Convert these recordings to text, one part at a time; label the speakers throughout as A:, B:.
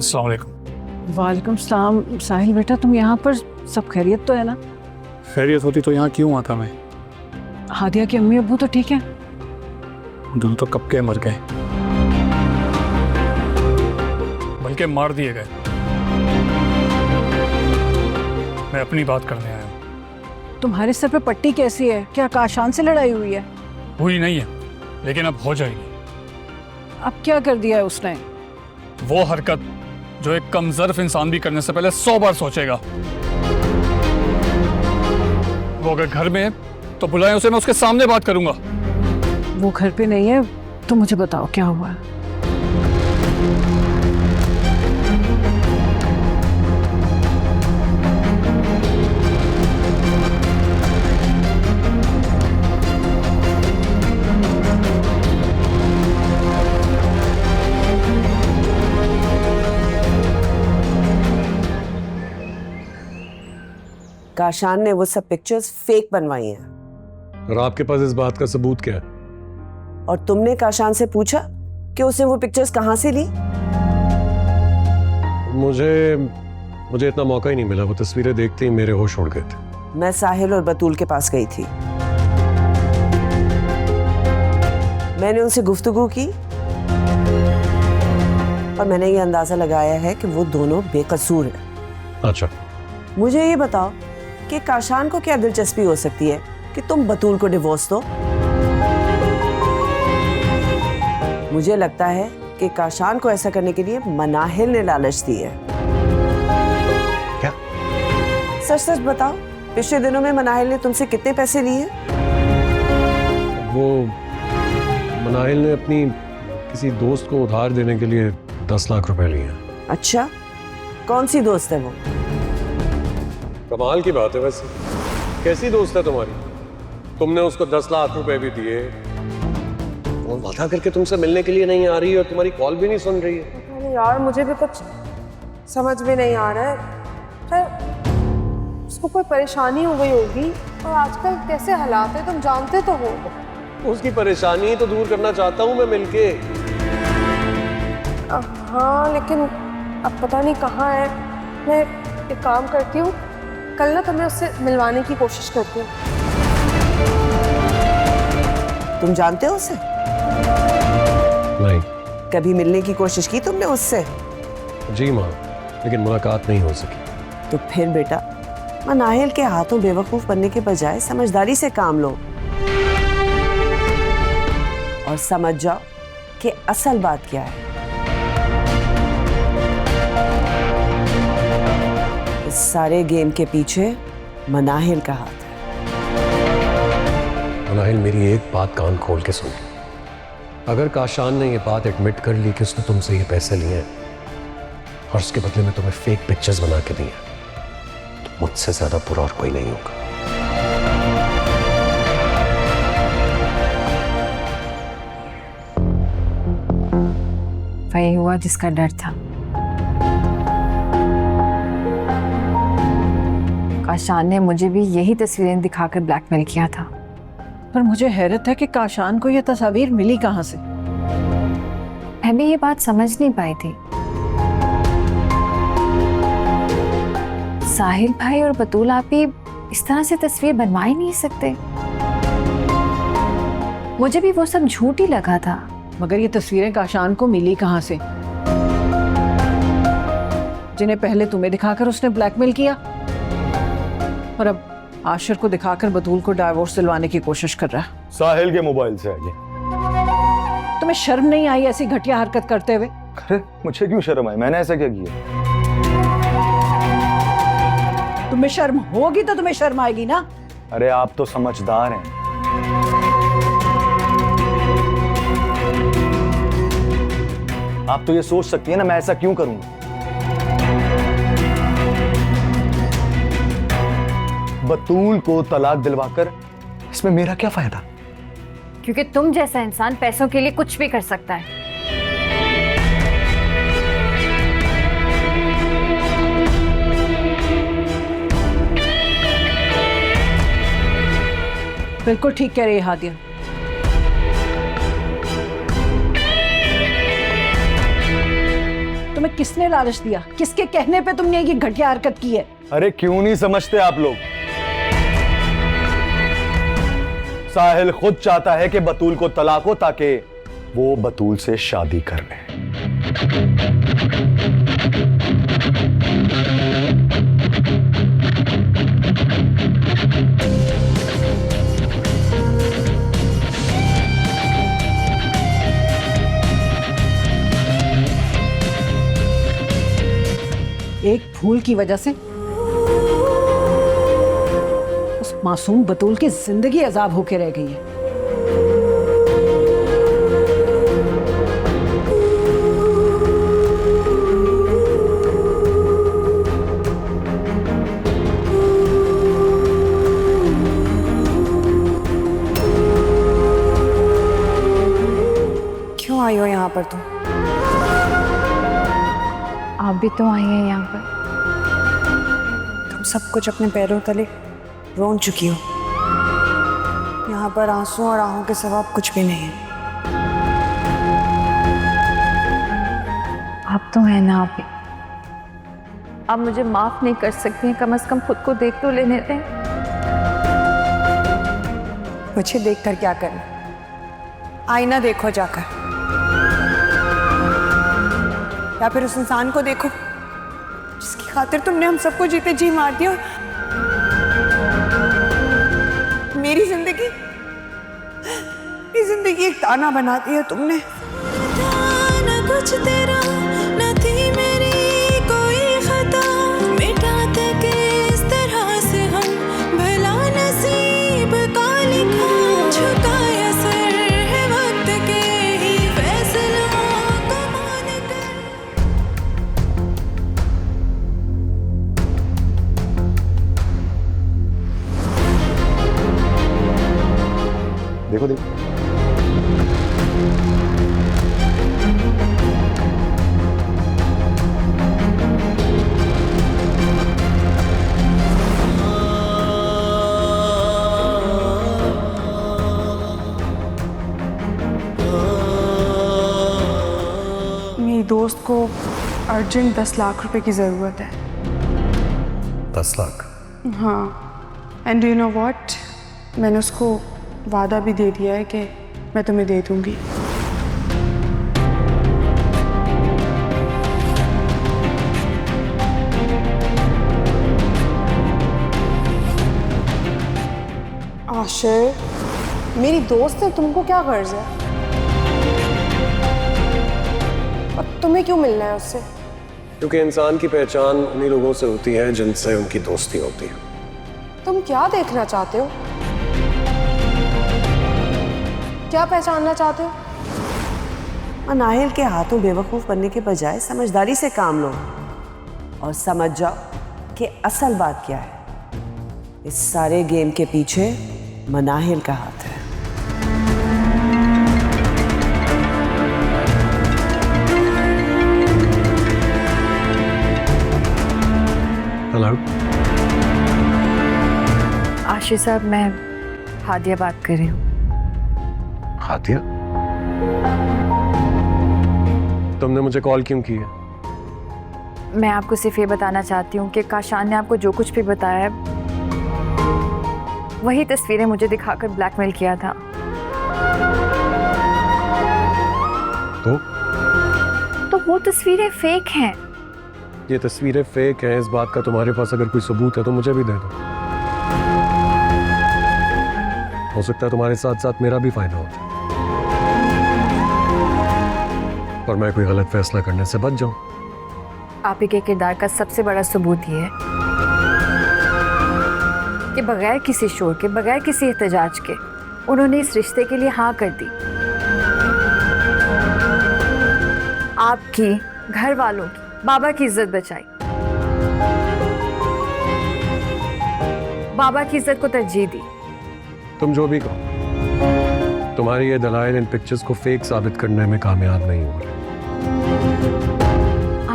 A: अस्सलाम वालेकुम।
B: वालेकुम सलाम। साहिल बेटा, तुम यहाँ पर? सब खैरियत तो है ना?
A: खैरियत होती तो यहाँ क्यों आता मैं?
B: हादिया के अम्मी अब्बू तो ठीक है?
A: दोनों तो कब के मर गए, बल्कि मार दिए गए। मैं अपनी बात करने आया हूँ।
B: तुम्हारे सर पे पट्टी कैसी है? क्या काशान से लड़ाई हुई है?
A: हुई नहीं है, लेकिन अब हो जाएगी।
B: अब क्या कर दिया है उसने?
A: वो हरकत जो एक कमजोर इंसान भी करने से पहले 100 बार सोचेगा। वो अगर घर में है तो बुलाएं उसे, मैं उसके सामने बात करूंगा।
B: वो घर पे नहीं है तो मुझे बताओ क्या हुआ है?
C: काशान ने वो सब पिक्चर्स फेक बनवाई हैं।
D: और आपके पास इस बात का सबूत क्या है?
C: और तुमने काशान से पूछा कि उसने वो पिक्चर्स कहां से ली?
D: मुझे इतना मौका ही नहीं मिला। वो तस्वीरें देखते ही मेरे होश उड़ गए थे।
C: मैं साहिल और बतूल के पास गई थी। मैंने उनसे गुफ्तगू की और मैंने ये अंदाजा लगाया है कि वो दोनों बेकसूर हैं।
D: अच्छा,
C: मुझे ये बताओ कि काशान को क्या दिलचस्पी हो सकती है कि तुम बतूल को डिवोर्स दो? मुझे लगता है कि काशान को ऐसा करने के लिए मनाहिल ने लालच दी है।
D: क्या?
C: सच सच बताओ, पिछले दिनों में मनाहिल ने तुमसे कितने पैसे लिए?
D: वो मनाहिल ने अपनी किसी दोस्त को उधार देने के लिए 10 लाख रुपए लिए हैं।
C: अच्छा, कौन सी दोस्त है वो?
D: कमाल की बात है। वैसे कैसी दोस्त है तुम्हारी? तुमने उसको 10 लाख रुपए भी दिए, वो वादा करके तुमसे मिलने के लिए नहीं आ रही है और तुम्हारी कॉल भी नहीं सुन रही है।
E: अरे यार, मुझे भी कुछ समझ में नहीं आ रहा है। खैर, उसको कोई परेशानी हो गई होगी और आजकल कैसे हालात है तुम जानते तो हो।
D: उसकी परेशानी तो दूर करना चाहता हूँ मैं मिलके।
E: हाँ, लेकिन अब पता नहीं कहाँ है। मैं एक काम करती हूँ, कल ना तुम्हें उससे मिलवाने की कोशिश करती हूँ।
C: तुम जानते हो उसे?
D: नहीं।
C: कभी मिलने की कोशिश की तुमने उससे?
D: जी माँ, लेकिन मुलाकात नहीं हो सकी।
C: तो फिर बेटा, मनाहिल के हाथों बेवकूफ बनने के बजाय समझदारी से काम लो और समझ जाओ कि असल बात क्या है। इस सारे गेम के पीछे मनाहिल का हाथ है।
D: मनाहिल, मेरी एक बात कान खोल के सुन। अगर काशान ने ये बात एडमिट कर ली कि उसने तुमसे ये पैसे लिए हैं और उसके बदले में तुम्हें फेक पिक्चर्स बना के दिए, तो मुझसे ज्यादा बुरा और कोई नहीं होगा।
F: वही हुआ जिसका डर था। काशान ने मुझे भी यही तस्वीरें दिखाकर ब्लैकमेल किया था।
B: पर मुझे हैरत है कि काशान को यह तस्वीर मिली कहाँ से?
F: मैं भी ये बात समझ नहीं पाई थी। साहिल भाई और बतूल आप ही इस तरह से तस्वीर बनवा ही नहीं सकते। मुझे भी वो सब झूठ ही लगा था।
B: मगर ये तस्वीरें काशान को मिली कहाँ से, जिन्हें पहले तुम्हें दिखाकर उसने ब्लैकमेल किया और अब आशिर को दिखाकर बतूल को डाइवोर्स दिलवाने की कोशिश कर रहा है?
G: साहिल के मोबाइल से आगे।
B: तुम्हें शर्म नहीं आई ऐसी घटिया हरकत करते हुए?
G: अरे मुझे क्यों शर्म आई? मैंने ऐसा क्या किया?
B: तुम्हें शर्म होगी तो तुम्हें शर्म आएगी ना।
G: अरे आप तो समझदार हैं। आप तो ये सोच सकती है ना मैं ऐसा क्यों करूंगा। बतूल को तलाक दिलवाकर इसमें मेरा क्या फायदा?
F: क्योंकि तुम जैसा इंसान पैसों के लिए कुछ भी कर सकता है।
B: बिल्कुल ठीक कह रही है हादिया। तुम्हें किसने लालच दिया? किसके कहने पे तुमने ये घटिया हरकत की है?
G: अरे क्यों नहीं समझते आप लोग? साहिल खुद चाहता है कि बतूल को तलाक हो ताकि वो बतूल से शादी कर ले।
B: एक भूल की वजह से उस मासूम बतूल की जिंदगी अजाब होके रह गई है।
E: क्यों आई हो यहाँ पर तुम?
F: आप भी तो आई हैं यहाँ पर।
C: तुम सब कुछ अपने पैरों तले रोन चुकी हो। यहाँ पर आंसू और आहों के सिवा कुछ भी नहीं है।
F: आप तो हैं ना आप भी। आप मुझे माफ नहीं कर सकती हैं, कम से कम खुद को देख तो लेने दें।
C: मुझे देखकर क्या करना? आईना देखो जाकर, या फिर उस इंसान को देखो जिसकी खातिर तुमने हम सबको जीते जी मार दिया। मेरी जिंदगी एक ताना बना दिया तुमने।
H: ना कुछ तेरा ना थी मेरी कोई खता, मिटाते किस तरह से हम भला नसीब का लिखा, झुकाया सर है वक्त के ही फैसलों को मानकर।
G: देखो देखो,
E: मेरी दोस्त को अर्जेंट 10 लाख रुपए की ज़रूरत है।
D: 10 लाख?
E: हाँ, and do you know what, मैंने उसको वादा भी दे दिया है कि मैं तुम्हें दे दूंगी। आशिर, मेरी दोस्त है, तुमको क्या गर्ज है? और तुम्हें क्यों मिलना है उससे?
D: क्योंकि इंसान की पहचान उन्हीं लोगों से होती है जिनसे उनकी दोस्ती होती है।
E: तुम क्या देखना चाहते हो? क्या पहचानना चाहते हो?
C: नाहिल के हाथों बेवकूफ बनने के बजाय समझदारी से काम लो और समझ जाओ कि असल बात क्या है। इस सारे गेम के पीछे मनाहिल का हाथ है।
D: हेलो
F: आशीष साहब, मैं हादिया बात कर रही हूँ।
D: हादिया, तुमने मुझे कॉल क्यों की है?
F: मैं आपको सिर्फ ये बताना चाहती हूँ कि काशान ने आपको जो कुछ भी बताया है वही तस्वीरें मुझे दिखाकर ब्लैकमेल किया था। तो वो तस्वीरें फेक हैं।
D: ये तस्वीरें फेक हैं, इस बात का तुम्हारे पास अगर कोई सबूत है तो मुझे भी दे दो। हो सकता है तुम्हारे साथ साथ मेरा भी फायदा होता और मैं कोई गलत फैसला करने से बच जाऊं।
F: आप ही के किरदार का सबसे बड़ा सबूत ये है कि बगैर किसी शोर के, बगैर किसी एहतजाज के उन्होंने इस रिश्ते के लिए हाँ कर दी। आपकी, घर वालों की, बाबा की इज्जत बचाई, बाबा की इज्जत को तरजीह दी।
D: तुम जो भी कहो, तुम्हारी ये दलाइल इन पिक्चर्स को फेक साबित करने में कामयाब नहीं हो रहे।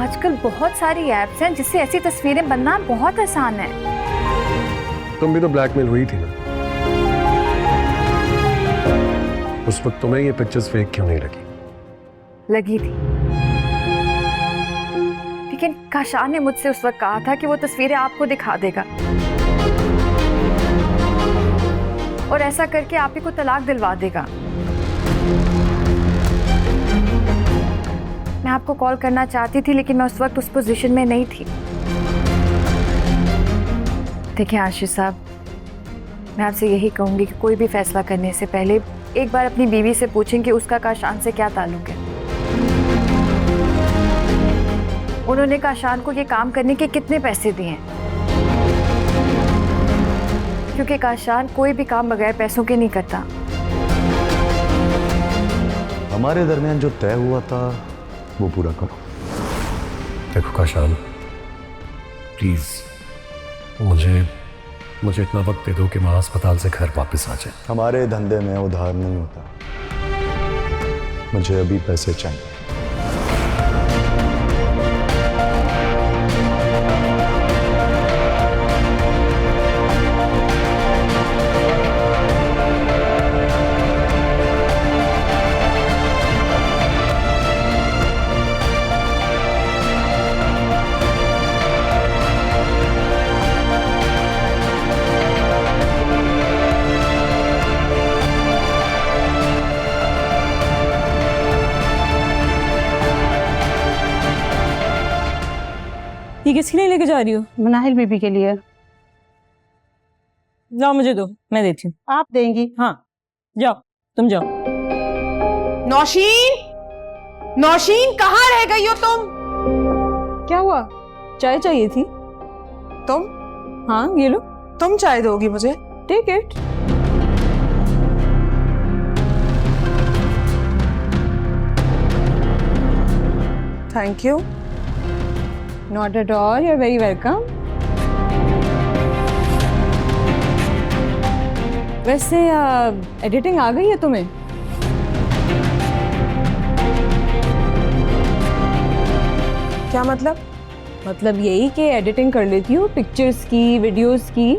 F: आजकल बहुत सारी ऐप्स हैं जिससे ऐसी तस्वीरें बनना बहुत आसान है।
D: तुम भी तो ब्लैकमेल हुई थी ना, उस वक्त तुम्हें ये पिक्चर्स फेक क्यों नहीं लगी?
F: लगी थी, लेकिन काशान ने मुझसे उस वक्त कहा था कि वो तस्वीरें आपको दिखा देगा और ऐसा करके आप ही को तलाक दिलवा देगा। मैं आपको कॉल करना चाहती थी लेकिन मैं उस वक्त उस पोजीशन में नहीं थी। देखिए आशीष साहब, मैं आपसे यही कहूंगी कि कोई भी फैसला करने से पहले एक बार अपनी बीवी से पूछें कि उसका काशान से क्या ताल्लुक है। उन्होंने काशान को ये काम करने के कितने पैसे दिए हैं, क्योंकि काशान कोई भी काम बगैर पैसों के नहीं करता।
G: हमारे दरमियान जो तय हुआ था वो पूरा करो।
D: देखो काशान, प्लीज मुझे इतना वक्त दे दो कि मैं अस्पताल से घर वापस आ जाए।
G: हमारे धंधे में उधार नहीं होता, मुझे अभी पैसे चाहिए।
I: ये किसके लिए लेके जा रही हो?
B: मनाहिल बीबी के लिए।
I: जाओ मुझे दो, मैं देती हूँ।
B: आप देंगी?
I: हाँ जाओ, तुम जाओ।
E: नौशीन, नौशीन कहाँ रह गई हो तुम?
I: क्या हुआ? चाय चाहिए थी?
E: तुम?
I: हाँ ये लो।
E: तुम चाय दोगी मुझे?
I: Take it.
E: Thank you.
I: Not at all, you are very welcome. वैसे एडिटिंग आ गई है तुम्हें?
E: क्या मतलब?
I: मतलब यही कि एडिटिंग कर लेती हूँ पिक्चर्स की, वीडियोस की।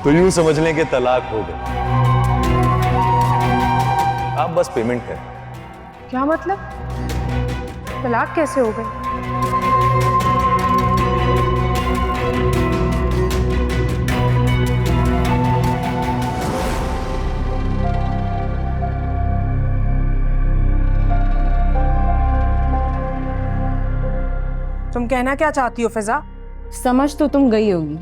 G: तो यूं समझ लें कि तलाक हो गई, आप बस पेमेंट करें।
E: क्या मतलब? तलाक कैसे हो गई? तुम कहना क्या चाहती हो फिजा?
I: समझ तो तुम गई होगी।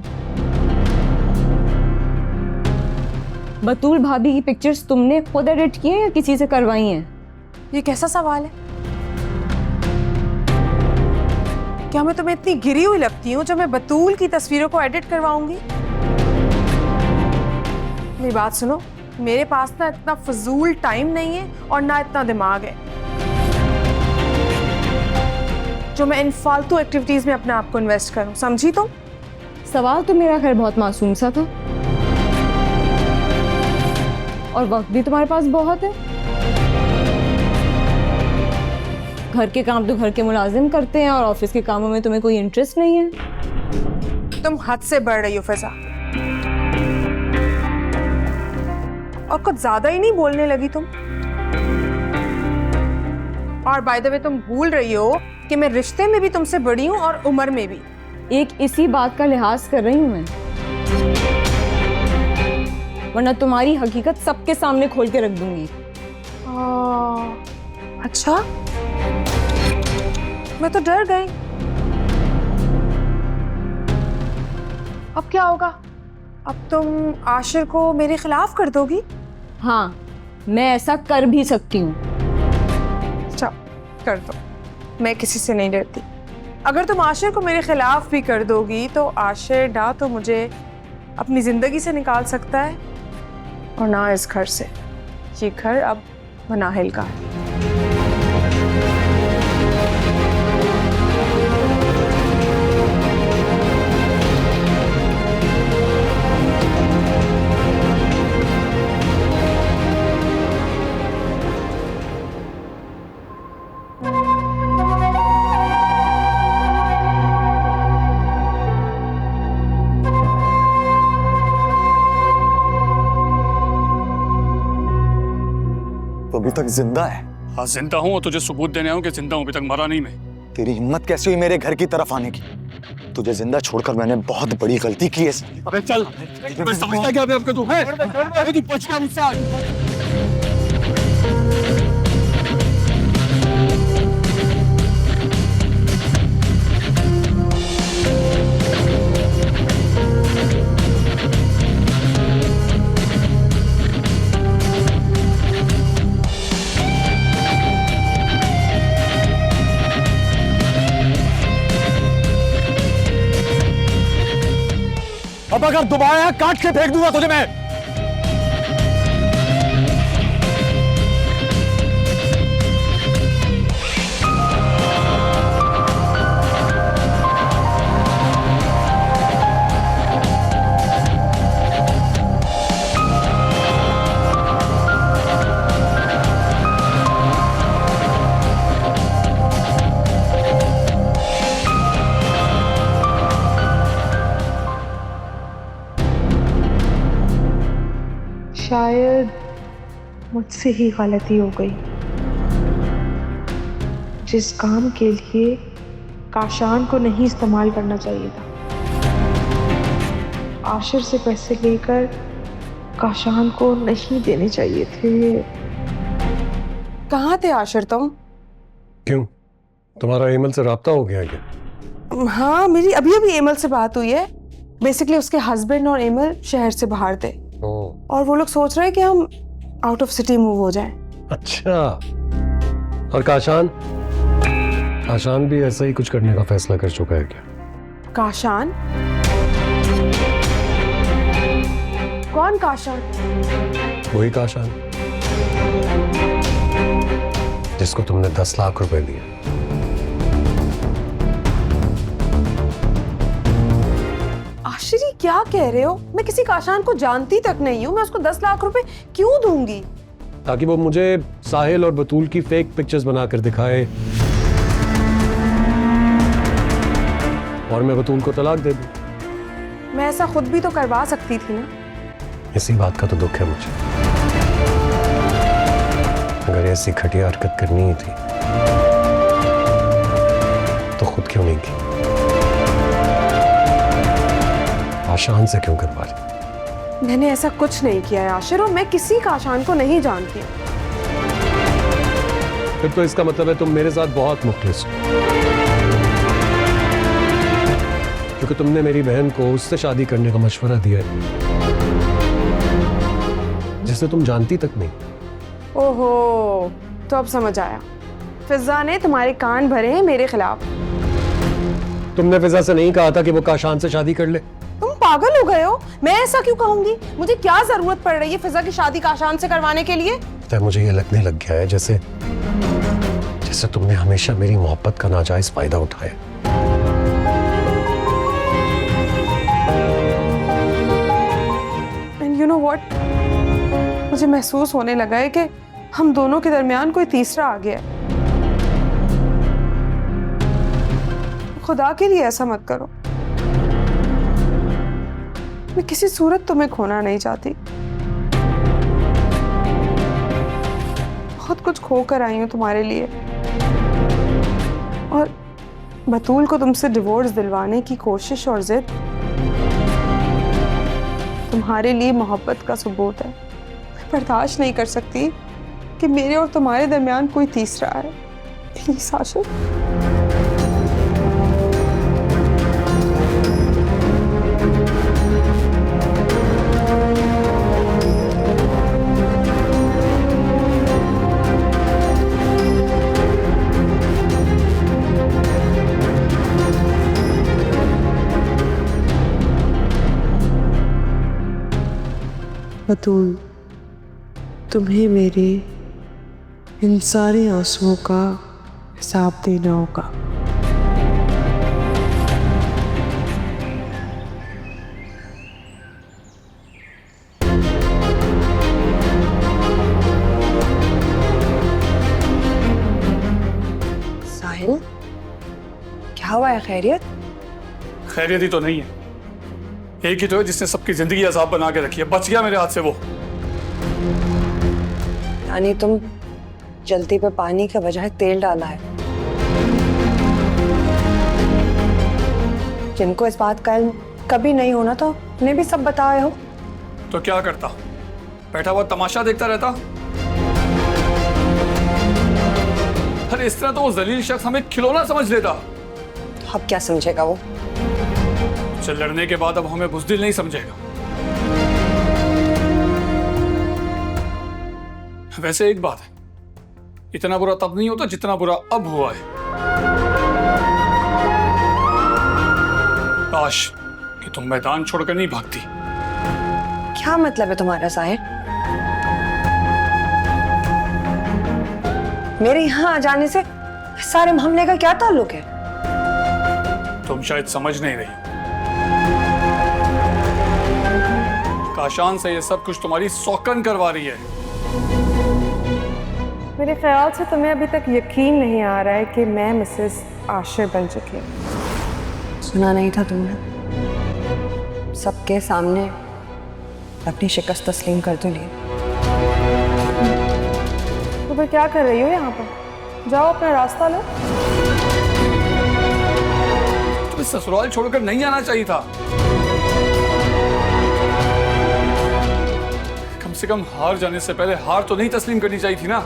I: बतूल भाभी की पिक्चर्स तुमने खुद एडिट की है या किसी से करवाई हैं?
E: ये कैसा सवाल है? क्या मैं तुम्हें इतनी गिरी हुई लगती हूँ जो मैं बतूल की तस्वीरों को एडिट करवाऊंगी? मेरी बात सुनो, मेरे पास ना इतना फजूल टाइम नहीं है और ना इतना दिमाग है जो मैं इन फालतू एक्टिविटीज में अपने आप को इन्वेस्ट करूं, समझी तुम?
I: सवाल तो मेरा खैर बहुत मासूम सा था और वक्त भी तुम्हारे पास बहुत है। घर के काम तो घर के मुलाजिम करते हैं और ऑफिस के कामों में तुम्हें कोई इंटरेस्ट नहीं है।
E: तुम हद से बढ़ रही हो फिजा, और कुछ ज्यादा ही नहीं बोलने लगी तुम। और बाय द वे तुम भूल रही हो कि मैं रिश्ते में भी तुमसे बड़ी हूँ और उम्र में भी।
I: एक इसी बात का लिहाज कर रही हूँ मैं, वरना तुम्हारी हकीकत सबके सामने खोल के रख दूंगी।
E: अच्छा, मैं तो डर गई। अब क्या होगा? अब तुम आशिर को मेरे खिलाफ कर दोगी?
I: हाँ, मैं ऐसा कर भी सकती हूँ।
E: अच्छा, कर दो, मैं किसी से नहीं डरती। अगर तुम आशिर को मेरे खिलाफ भी कर दोगी तो आशिर ना तो मुझे अपनी जिंदगी से निकाल सकता है और ना इस घर से। ये घर अब मनाहिल का है।
G: तो अभी तक जिंदा है?
A: हाँ जिंदा हूँ और तुझे सबूत देने आऊँ कि जिंदा हूँ, अभी तक मरा नहीं मैं।
G: तेरी हिम्मत कैसे हुई मेरे घर की तरफ आने की? तुझे जिंदा छोड़कर मैंने बहुत बड़ी गलती की है।
A: अबे चल, मैं समझता क्या आपका तू है? अबे तू बच गया मुझसे आज।
G: अब अगर दोबारा काट के फेंक दूंगा तुझे मैं।
E: शायद मुझसे ही गलती हो गई। जिस काम के लिए काशान को नहीं इस्तेमाल करना चाहिए था, आशिर से पैसे लेकर काशान को नहीं देने चाहिए थे। कहाँ थे आशिर तुम?
D: क्यों, तुम्हारा एमल से राब्ता हो गया क्या?
E: हाँ, मेरी अभी अभी एमल से बात हुई है। बेसिकली उसके हस्बैंड और एमल शहर से बाहर थे और वो लोग सोच रहे हैं कि हम आउट ऑफ सिटी मूव हो जाएं।
D: अच्छा, और काशान? काशान भी ऐसा ही कुछ करने का फैसला कर चुका है क्या?
E: काशान? कौन काशान?
D: वही काशान जिसको तुमने 10 लाख रुपए दिए।
E: आशिरी, क्या कह रहे हो? मैं किसी काशान को जानती तक नहीं हूँ। मैं उसको 10 लाख रुपए क्यों दूंगी?
D: ताकि वो मुझे साहिल और बतूल की फेक पिक्चर्स बनाकर दिखाए और मैं बतूल को तलाक दे दूं।
E: मैं ऐसा खुद भी तो करवा सकती थी ना।
D: इसी बात का तो दुख है मुझे। अगर ऐसी घटिया हरकत करनी ही थी तो खुद क्यों नहीं की? काशान से क्यों करवा ली?
E: मैंने ऐसा कुछ नहीं किया है आशिर, और मैं किसी काशान को नहीं जानती।
D: फिर तो इसका मतलब है तुम मेरे साथ बहुत मुखलिस हो, क्योंकि तुमने मेरी बहन को उससे शादी करने का मशवरा दिया है जिसे तुम जानती तक नहीं।
E: ओहो, तो अब समझ आया। फिजा ने तुम्हारे कान भरे हैं मेरे खिलाफ।
D: तुमने फिजा से नहीं कहा था कि वो काशान से शादी कर ले?
E: तुम पागल हो गए हो? मैं ऐसा क्यों कहूंगी? मुझे क्या जरूरत पड़ रही है फिजा की शादी काशान से करवाने के लिए?
D: पता है, मुझे ये लगने लग गया है जैसे तुमने हमेशा मेरी मोहब्बत का नाजायज फायदा उठाया।
E: एंड यू नो व्हाट, मुझे महसूस होने लगा है कि हम दोनों के दरमियान कोई तीसरा आ गया है। खुदा के लिए ऐसा मत करो। मैं किसी सूरत तुम्हें खोना नहीं चाहती। बहुत कुछ खो कर आई हूं तुम्हारे लिए, और बतूल को तुमसे डिवोर्स दिलवाने की कोशिश और जिद तुम्हारे लिए मोहब्बत का सबूत है। मैं बर्दाश्त नहीं कर सकती कि मेरे और तुम्हारे दरमियान कोई तीसरा है। प्लीज आशिर। बतूल, तुम्हें मेरे इन सारे आंसुओं का हिसाब देना होगा। साहिल, क्या हुआ है? खैरियत?
A: खैरियत ही तो नहीं है। एक ही तो है जिसने सबकी जिंदगी अजाब बना के रखी है। बच गया मेरे हाथ से वो।
E: यानी तुम
J: जल्दी पे पानी के बजाय तेल डाला है। जिनको इस बात का इल्म कभी नहीं होना था उन्हें भी सब बताए हो।
A: तो क्या करता? बैठा हुआ तमाशा देखता रहता? अरे इस तरह तो वो जलील शख्स हमें खिलौना समझ लेता।
J: अब क्या समझेगा वो?
A: चल लड़ने के बाद अब हमें बुज़दिल नहीं समझेगा। वैसे एक बात है, इतना बुरा तब नहीं होता जितना बुरा अब हुआ है। काश कि तुम मैदान छोड़कर नहीं भागती।
J: क्या मतलब है तुम्हारा साहिर? मेरे यहाँ आ जाने से सारे मामले का क्या ताल्लुक है?
A: तुम शायद समझ नहीं रही। काशान से ये सब कुछ तुम्हारी सौकन करवा रही है।
E: मेरे ख्याल से तुम्हें अभी तक यकीन नहीं आ रहा है कि मैं मिसेस आशिर बन चुकी हूँ।
J: सुना नहीं था तुमने? सबके सामने अपनी शिकस्त तस्लीम कर तो ली।
E: तो फिर क्या कर रही हो यहाँ पर? जाओ अपना रास्ता लो।
A: तुम्हें ससुराल छोड़कर नहीं आना चाहिए था। कम से कम हार जाने से पहले हार तो नहीं तस्लीम करनी चाहिए थी ना।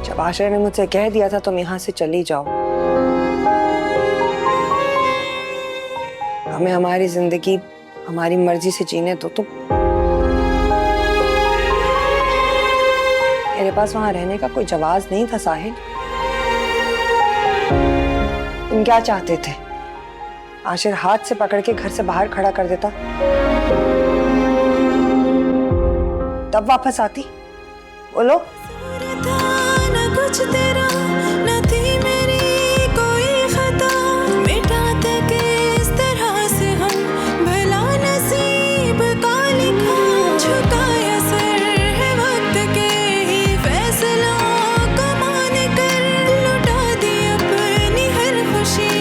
J: जब आशिर ने मुझसे कह दिया था तुम यहाँ से चली जाओ, हमें हमारी जिंदगी हमारी मर्जी से जीने दो, तो मेरे पास वहां रहने का कोई जवाब नहीं था। साहिल, तुम क्या चाहते थे? आशिर हाथ से पकड़ के घर से बाहर खड़ा कर देता तब वापस आती? बोलो।
H: कुछ तेरा न थी मेरी कोई खता, मिटाते किस तरह से हम भला नसीब का लिखा, झुकाया सर है वक्त के ही फैसला को मान कर, लुटा दी अपनी हर खुशी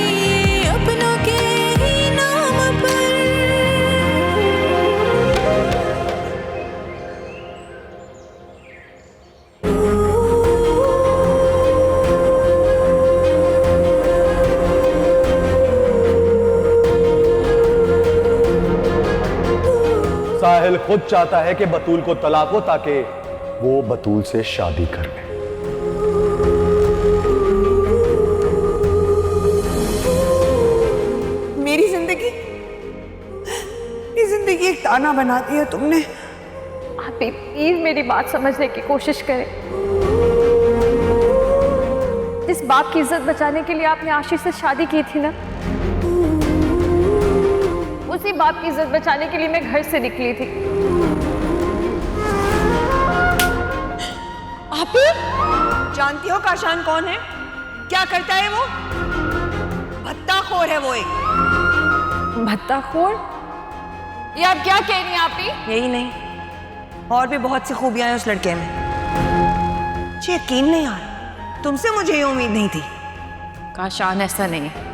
H: अपनों के ही नाम पर।
G: साहिल खुद चाहता है कि बतूल को तलाक हो ताकि वो बतूल से शादी कर ले।
C: मेरी जिंदगी एक ताना बना दिया तुमने।
F: आप प्लीज मेरी बात समझने की कोशिश करें। जिस बाप की इज्जत बचाने के लिए आपने आशिर से शादी की थी ना, उसी बाप की इज्जत बचाने के लिए मैं घर से निकली थी।
C: आप जानती हो काशान कौन है? क्या करता है वो? भत्ताखोर है वो एक।
F: भत्ताखोर? ये आप क्या कह रही हैं आप ही?
C: यही नहीं, और भी बहुत सी खूबियां हैं उस लड़के में। मुझे यकीन नहीं आ रहा, तुमसे मुझे ये उम्मीद नहीं थी।
I: काशान ऐसा नहीं है।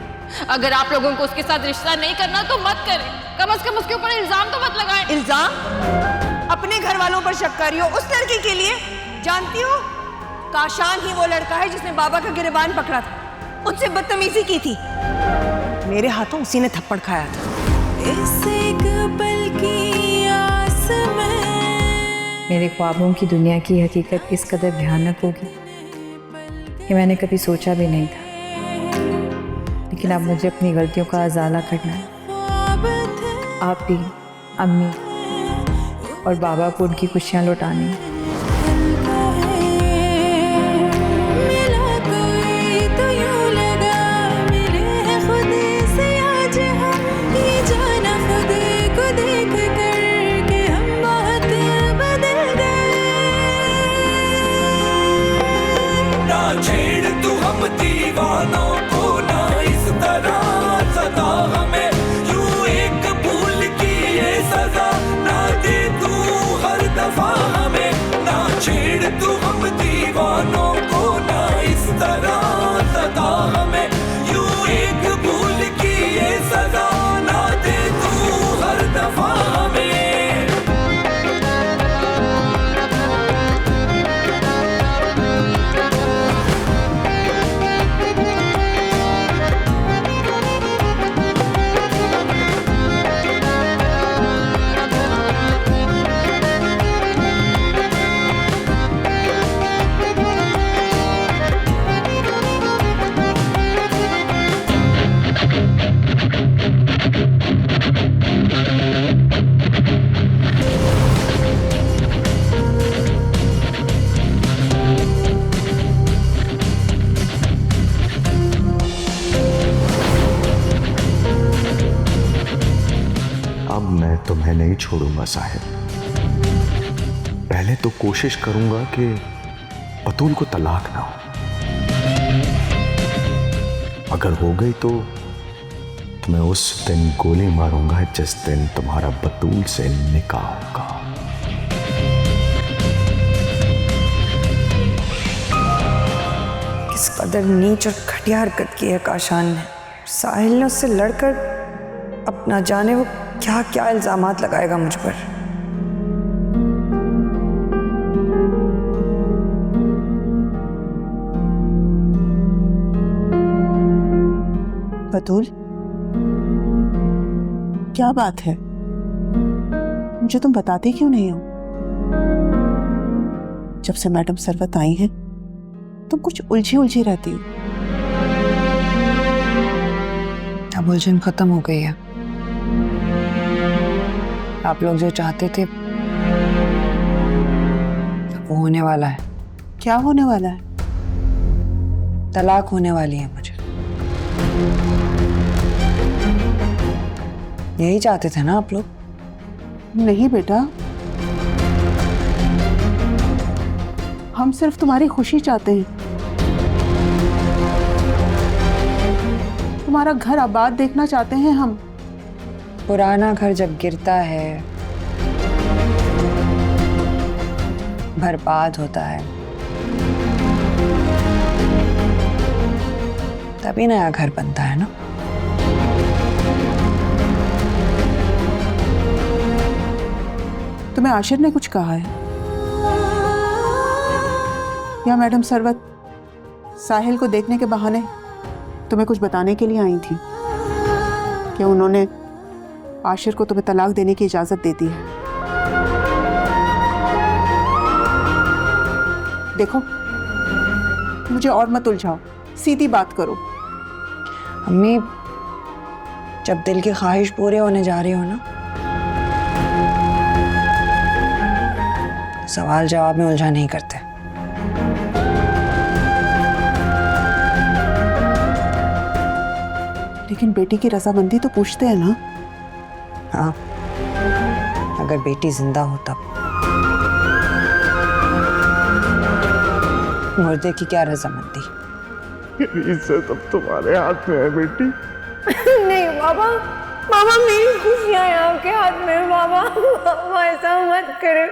I: अगर आप लोगों को उसके साथ रिश्ता नहीं करना तो मत करें। कम से कम उसके ऊपर इल्जाम तो मत लगाएं।
C: इल्जाम? अपने घर वालों पर शक कर रही हो उस लड़की के लिए? जानती हो, काशान ही वो लड़का है जिसने बाबा का गिरबान पकड़ा था, उससे बदतमीजी की थी। मेरे हाथों उसी ने थप्पड़ खाया था।
H: इस एक पल की आस में
F: मेरे ख्वाबों की दुनिया की हकीकत इस कदर भयानक होगी कि मैंने कभी सोचा भी नहीं था। लेकिन अब मुझे अपनी गलतियों का अजाला करना है। आप भी, अम्मी और बाबा को उनकी खुशियाँ लौटानी है।
H: मिला कोई तो यूं लगा मिले हैं खुद से आज हम, ये जाना खुद को देख कर के हम बहुत बदल गए।
K: ना छेड़ तू हम दीवानों को, ना इस तरह सदा हमें यूं एक भूल की ये सजा ना दे तू हर दफा हमें। ना छेड़ तू हम दीवानों को, ना इस तरह सदा हमें यूं एक भूल की ये सजा ना दे तू हर दफा हमें।
G: तुम्हें नहीं छोड़ूंगा साहिल। पहले तो कोशिश करूंगा कि बतूल को तलाक ना हो। अगर हो गई तो मैं उस दिन गोली मारूंगा जिस दिन तुम्हारा बतूल से निकाह होगा।
J: किस कदर नीच और घटिया हरकत की है काशान ने। साहिल ने उससे लड़कर अब ना जाने वो क्या क्या इल्जामात लगाएगा मुझ पर।
C: बतूल, क्या बात है? मुझे तुम बताते क्यों नहीं हो? जब से मैडम सरवत आई हैं, तुम कुछ उलझी उलझी रहती हो।
J: अब उलझन खत्म हो गई है। आप लोग जो चाहते थे वो होने वाला है।
C: क्या होने वाला है?
J: तलाक होने वाली है मुझे। यही चाहते थे ना आप लोग?
C: नहीं बेटा, हम सिर्फ तुम्हारी खुशी चाहते हैं। तुम्हारा घर आबाद देखना चाहते हैं हम।
J: पुराना घर जब गिरता है, बर्बाद होता है, तभी नया घर बनता है ना।
C: तुम्हें आशिर ने कुछ कहा है या मैडम सरवत साहिल को देखने के बहाने तुम्हें कुछ बताने के लिए आई थी कि उन्होंने आशिर को तुम्हें तलाक देने की इजाजत दे दी है? देखो, मुझे और मत उलझाओ, सीधी बात करो।
J: अम्मी, जब दिल की ख्वाहिश पूरे होने जा रही हो ना, तो सवाल जवाब में उलझा नहीं करते।
C: लेकिन बेटी की रजामंदी तो पूछते हैं ना?
J: हाँ, अगर बेटी जिंदा हो तब। मुर्दे की क्या रजामंदी?
G: इज्जत अब तुम्हारे हाथ में है बेटी।
E: नहीं बाबा, बाबा मेरी खुशियाँ हैं आपके हाथ में। बाबा बाबा ऐसा मत करो।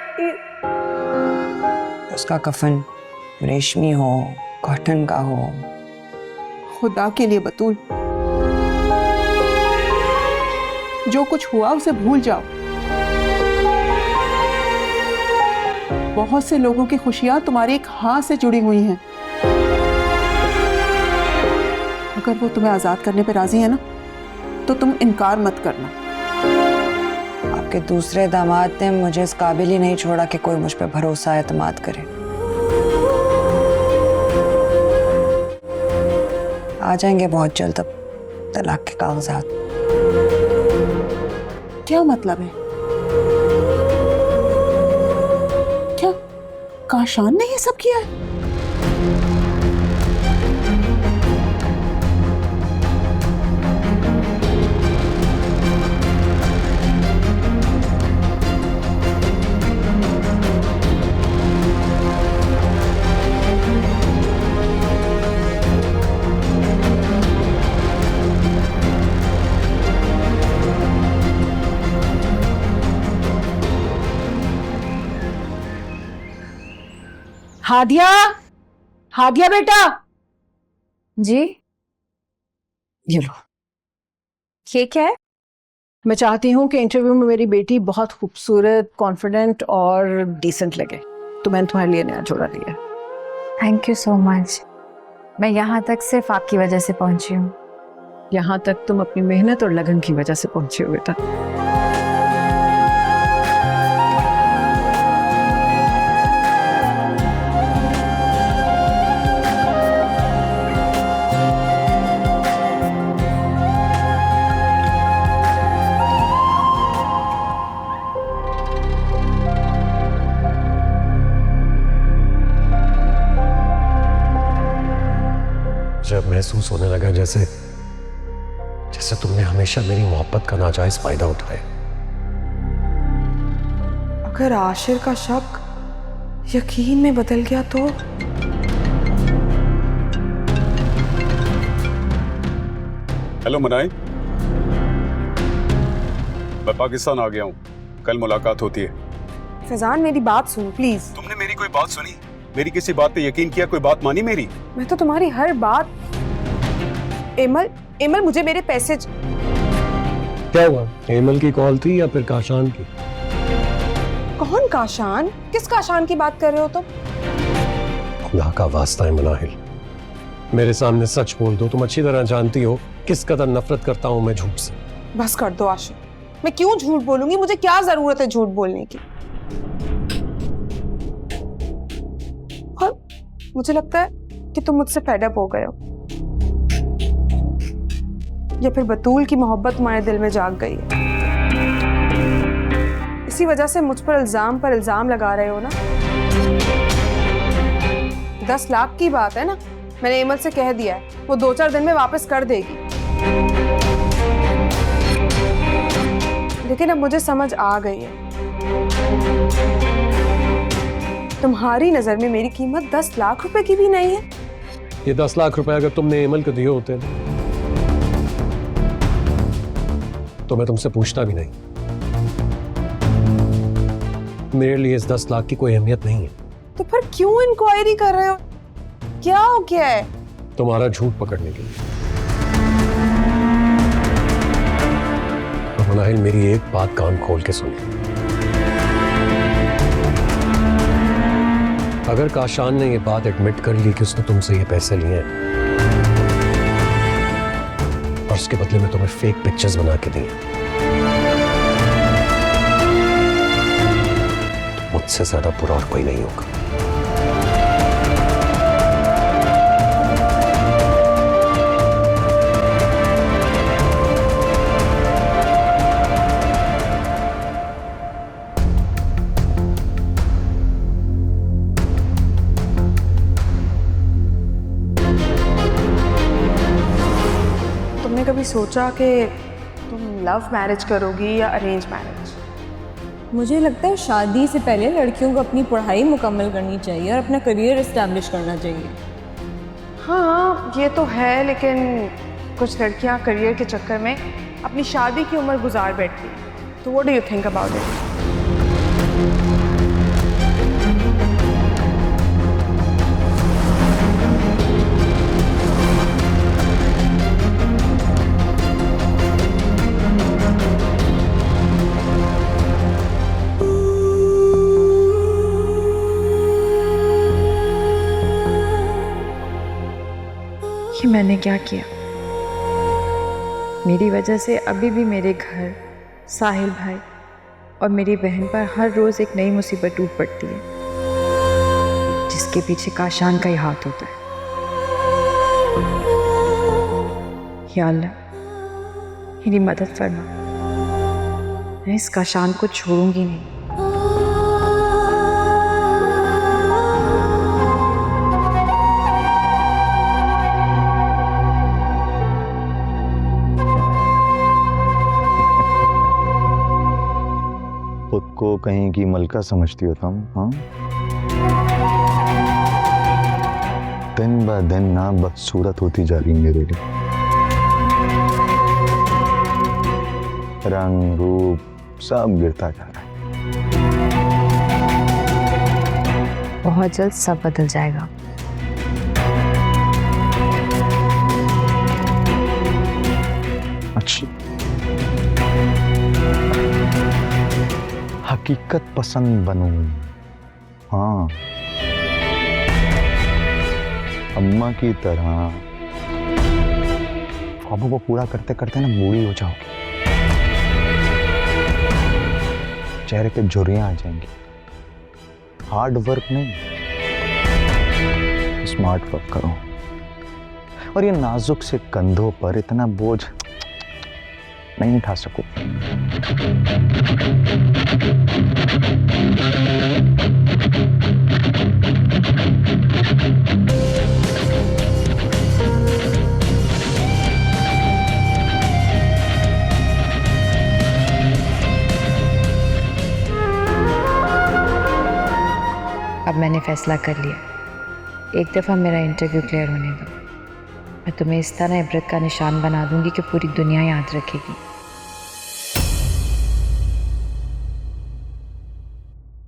J: उसका कफन रेशमी हो, कॉटन का हो।
C: खुदा के लिए बतूल, जो कुछ हुआ उसे भूल जाओ। बहुत से लोगों की खुशियां तुम्हारे एक हाथ से जुड़ी हुई हैं। अगर वो तुम्हें आजाद करने पे राजी है ना, तो तुम इनकार मत करना।
J: आपके दूसरे दामाद ने मुझे इस काबिल ही नहीं छोड़ा कि कोई मुझ पे भरोसा एतमाद करे। आ जाएंगे बहुत जल्द अब तलाक के कागजात।
C: क्या मतलब है? क्या काशान ने ये सब किया है?
B: हादिया, हादिया बेटा।
F: जी,
J: ये लो।
F: ये क्या है?
B: मैं चाहती हूँ कि इंटरव्यू में मेरी बेटी बहुत खूबसूरत, कॉन्फिडेंट और डिसेंट लगे, तो मैंने तुम्हारे लिए नया जोड़ा लिया।
F: Thank you so much. मैं यहाँ तक सिर्फ आपकी वजह से पहुँची हूँ।
B: यहाँ तक तुम अपनी मेहनत और लगन की वजह से पहुंचे हो बेटा।
D: जब महसूस होने लगा जैसे जैसे तुमने हमेशा मेरी मोहब्बत का नाजायज फायदा उठाया।
E: अगर आशिर का शक यकीन में बदल गया तो
L: हेलो मनाई, मैं पाकिस्तान आ गया हूँ, कल मुलाकात होती है।
E: फैजान मेरी बात सुन प्लीज।
L: तुमने मेरी कोई बात सुनी? मेरी किसी बात पे यकीन किया? कोई बात मानी मेरी?
E: मैं तो तुम्हारी हर बात। एमल मुझे मेरे पैसे
D: क्या हुआ? एमल की कॉल थी या फिर काशान की?
E: कौन काशान? किस काशान की बात कर रहे हो तुम?
D: खुदा का वास्ता है मनाहिल, मेरे सामने सच बोल दो। तुम अच्छी तरह जानती हो किस कदर नफरत करता हूं मैं झूठ से।
E: बस कर दो आशिर, मैं क्यों झूठ बोलूंगी? मुझे क्या जरूरत है झूठ बोलने की? और मुझे लगता है कि तुम मुझसे फेड अप हो गए हो, या फिर बतूल की मोहब्बत तुम्हारे दिल में जाग गई है। इसी वजह से मुझ पर इल्जाम लगा रहे हो ना। 10 लाख की बात है ना, मैंने एमल से कह दिया है, वो 2-4 दिन में वापस कर देगी। लेकिन अब मुझे समझ आ गई है, तुम्हारी नजर में मेरी कीमत 10 लाख रुपए की भी नहीं है।
D: ये 10 लाख रुपए अगर तुमने एमल को दिए होते तो मैं तुमसे पूछता भी नहीं। मेरे लिए इस 10 लाख की कोई अहमियत नहीं है।
E: तो फिर क्यों इंक्वायरी कर रहे हो? क्या हो गया है?
D: तुम्हारा झूठ पकड़ने के लिए। मनाहिल, मेरी एक बात कान खोल के सुन। अगर काशान ने ये बात एडमिट कर ली कि उसने तुमसे ये पैसे लिए हैं और उसके बदले में तुम्हें फेक पिक्चर्स बना के दिए, तो मुझसे ज्यादा बुरा और कोई नहीं होगा।
E: कभी सोचा कि तुम लव मैरिज करोगी या अरेंज मैरिज?
M: मुझे लगता है शादी से पहले लड़कियों को अपनी पढ़ाई मुकम्मल करनी चाहिए और अपना करियर एस्टैब्लिश करना चाहिए।
E: हाँ ये तो है, लेकिन कुछ लड़कियां करियर के चक्कर में अपनी शादी की उम्र गुजार बैठती हैं। तो what do you think about it?
F: कि मैंने क्या किया? मेरी वजह से अभी भी मेरे घर, साहिल भाई और मेरी बहन पर हर रोज़ एक नई मुसीबत टूट पड़ती है, जिसके पीछे काशान का ही हाथ होता है। या अल्लाह, मेरी मदद फरमा, मैं इस काशान को छोड़ूंगी नहीं।
G: खुद को कहीं की मलका समझती हो तुम? हाँ, दिन ब दिन ना बदसूरत होती जा रही मेरे लिए। रंग रूप सब गिरता जा रहा है।
F: बहुत जल्द सब बदल जाएगा।
G: अच्छा, हकीकत पसंद बनूं। हाँ, अम्मा की तरह ख्वाबों को पूरा करते करते ना बूढ़ी हो जाओगी, चेहरे पे झुर्रियां आ जाएंगी। हार्ड वर्क नहीं, स्मार्ट वर्क करो। और ये नाजुक से कंधों पर इतना बोझ नहीं उठा सकूं।
F: अब मैंने फ़ैसला कर लिया, एक दफ़ा मेरा इंटरव्यू क्लियर होने दो, मैं तुम्हें इस तरह इबरत का निशान बना दूंगी कि पूरी दुनिया याद रखेगी।